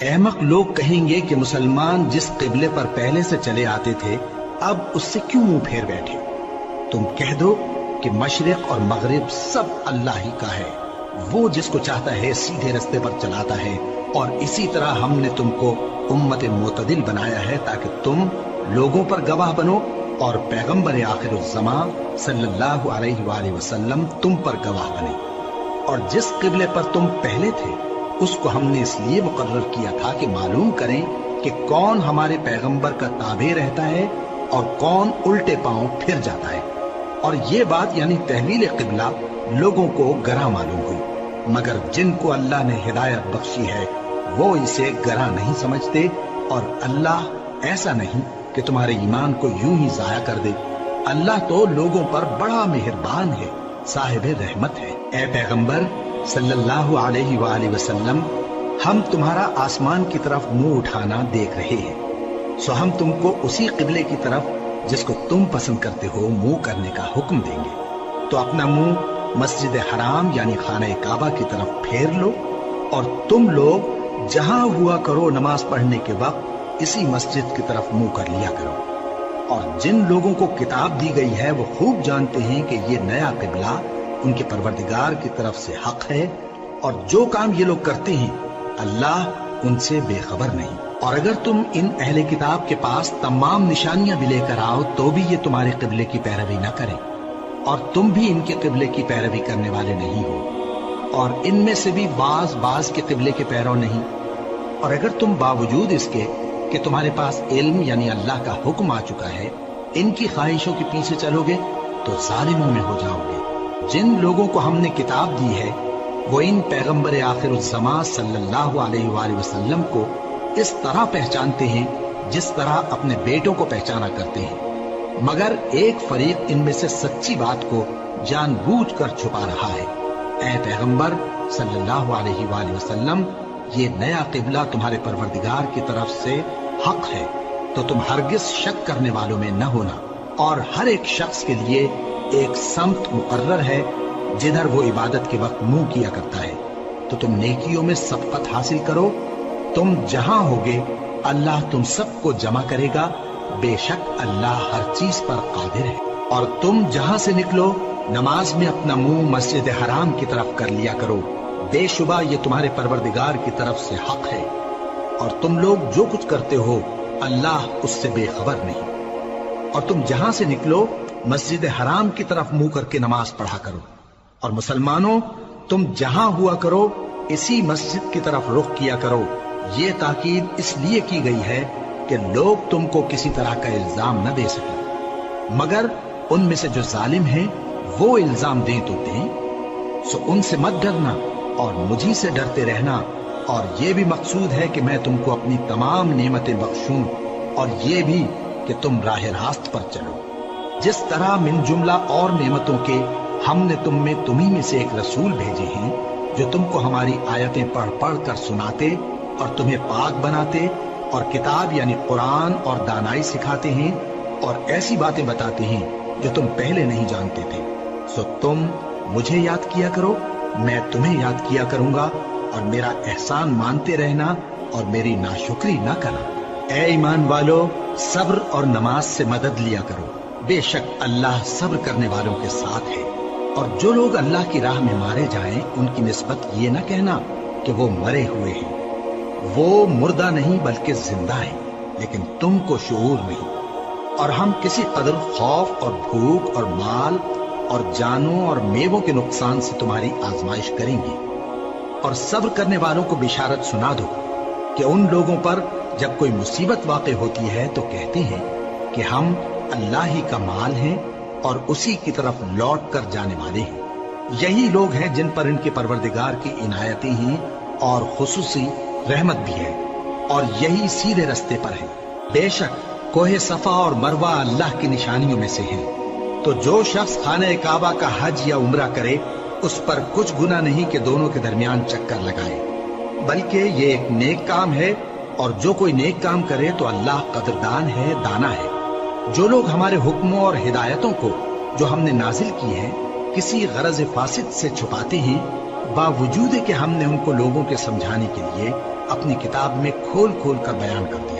احمق لوگ کہیں گے کہ مسلمان جس قبلے پر پہلے سے چلے آتے تھے اب اس سے کیوں منہ پھیر بیٹھے؟ تم کہہ دو کہ مشرق اور مغرب سب اللہ ہی کا ہے، وہ جس کو چاہتا ہے سیدھے رستے پر چلاتا ہے، اور اسی طرح ہم نے تم کو امت معتدل بنایا ہے تاکہ تم لوگوں پر گواہ بنو اور پیغمبر آخر الزمان صلی اللہ علیہ وآلہ وسلم تم پر گواہ بنے۔ اور جس قبلے پر تم پہلے تھے اس کو ہم نے اس لیے مقرر کیا تھا کہ معلوم کریں کہ کون ہمارے پیغمبر کا تابع رہتا ہے اور کون الٹے پاؤں پھر جاتا ہے۔ اور یہ بات یعنی تحویل قبلہ لوگوں کو گراں معلوم ہوئی، مگر جن کو اللہ نے ہدایت بخشی ہے وہ اسے گراں نہیں سمجھتے، اور اللہ ایسا نہیں کہ تمہارے ایمان کو یوں ہی ضائع کر دے۔ اللہ تو لوگوں پر بڑا مہربان ہے، صاحب رحمت ہے۔ اے پیغمبر صلی اللہ علیہ وآلہ وسلم، ہم تمہارا آسمان کی طرف منہ اٹھانا دیکھ رہے ہیں، سو ہم تم کو اسی قبلے کی طرف جس کو تم پسند کرتے ہو منہ کرنے کا حکم دیں گے۔ تو اپنا منہ مسجد حرام یعنی خانہ کعبہ کی طرف پھیر لو، اور تم لوگ جہاں ہوا کرو نماز پڑھنے کے وقت اسی مسجد کی طرف منہ کر لیا کرو۔ اور جن لوگوں کو کتاب دی گئی ہے وہ خوب جانتے ہیں کہ یہ نیا قبلہ ان کے پروردگار کی طرف سے حق ہے، اور جو کام یہ لوگ کرتے ہیں اللہ ان سے بے خبر نہیں۔ اور اگر تم ان اہل کتاب کے پاس تمام نشانیاں بھی لے کر آؤ تو بھی یہ تمہارے قبلے کی پیروی نہ کریں، اور تم بھی ان کے قبلے کی پیروی کرنے والے نہیں ہو، اور ان میں سے بھی بعض کے قبلے کے پیرو نہیں۔ اور اگر تم باوجود اس کے کہ تمہارے پاس علم یعنی اللہ کا حکم آ چکا ہے ان کی خواہشوں کے پیچھے چلو گے تو ظالموں میں ہو جاؤ گے۔ جن لوگوں کو ہم نے کتاب دی ہے وہ ان پیغمبر آخر الزمان صلی اللہ علیہ وآلہ وسلم کو اس طرح پہچانتے ہیں جس طرح اپنے بیٹوں کو پہچانا کرتے ہیں، مگر ایک فریق ان میں سے سچی بات کو جان بوجھ کر چھپا رہا ہے۔ اے پیغمبر صلی اللہ علیہ وآلہ وسلم، یہ نیا قبلہ تمہارے پروردگار کی طرف سے حق ہے، تو تم ہرگز شک کرنے والوں میں نہ ہونا، اور ہر ایک شخص کے لیے ایک سمت مقرر ہے جدھر وہ عبادت کے وقت منہ کیا کرتا ہے، تو تم نیکیوں میں سبقت حاصل کرو۔ تم جہاں ہوگے اللہ تم سب کو جمع کرے گا، بے شک اللہ ہر چیز پر قادر ہے۔ اور تم جہاں سے نکلو نماز میں اپنا منہ مسجد حرام کی طرف کر لیا کرو، بے شبہ یہ تمہارے پروردگار کی طرف سے حق ہے، اور تم لوگ جو کچھ کرتے ہو اللہ اس سے بے خبر نہیں۔ اور تم جہاں سے نکلو مسجد حرام کی طرف منہ کر کے نماز پڑھا کرو، اور مسلمانوں تم جہاں ہوا کرو اسی مسجد کی طرف رخ کیا کرو۔ یہ تاکید اس لیے کی گئی ہے کہ لوگ تم کو کسی طرح کا الزام نہ دے سکیں، مگر ان میں سے جو ظالم ہیں وہ الزام دیں تو دیں، سو ان سے مت ڈرنا اور مجھی سے ڈرتے رہنا، اور یہ بھی مقصود ہے کہ میں تم کو اپنی تمام نعمتیں بخشوں، اور یہ بھی کہ تم راہ راست پر چلو۔ جس طرح من جملہ اور نعمتوں کے ہم نے تم میں تمہیں میں سے ایک رسول بھیجے ہیں جو تم کو ہماری آیتیں پڑھ پڑھ کر سناتے اور تمہیں پاک بناتے، اور کتاب یعنی قرآن اور دانائی سکھاتے ہیں، اور ایسی باتیں بتاتے ہیں جو تم پہلے نہیں جانتے تھے۔ سو تم مجھے یاد کیا کرو، میں تمہیں یاد کیا کروں گا، اور میرا احسان مانتے رہنا اور میری ناشکری نہ کرنا۔ اے ایمان والو، صبر اور نماز سے مدد لیا کرو، بے شک اللہ صبر کرنے والوں کے ساتھ ہے۔ اور جو لوگ اللہ کی راہ میں مارے جائیں ان کی نسبت یہ نہ کہنا کہ وہ مرے ہوئے ہیں، وہ مردہ نہیں بلکہ زندہ ہیں، لیکن تم کو شعور نہیں۔ اور ہم کسی قدر خوف اور بھوک اور مال اور جانوں اور میووں کے نقصان سے تمہاری آزمائش کریں گے، اور صبر کرنے والوں کو بشارت سنا دو کہ ان لوگوں پر جب کوئی مصیبت واقع ہوتی ہے تو کہتے ہیں کہ ہم اللہ ہی کا مال ہیں اور اسی کی طرف لوٹ کر جانے والے ہیں۔ یہی لوگ ہیں جن پر ان کے پروردگار کی عنایتیں ہیں اور خصوصی رحمت بھی ہے، اور یہی سیدھے رستے پر ہے۔ بے شک کوہ صفا اور مروہ اللہ کی نشانیوں میں سے ہیں، تو جو شخص خانہ کعبہ کا حج یا عمرہ کرے اس پر کچھ گناہ نہیں کہ دونوں کے درمیان چکر لگائے، بلکہ یہ ایک نیک کام ہے، اور جو کوئی نیک کام کرے تو اللہ قدردان ہے، دانا ہے۔ جو لوگ ہمارے حکموں اور ہدایتوں کو جو ہم نے نازل کی ہیں کسی غرض فاسد سے چھپاتے ہیں، باوجود کہ ہم نے ان کو لوگوں کے سمجھانے کے لیے اپنی کتاب میں کھول کھول کر بیان کر دیا۔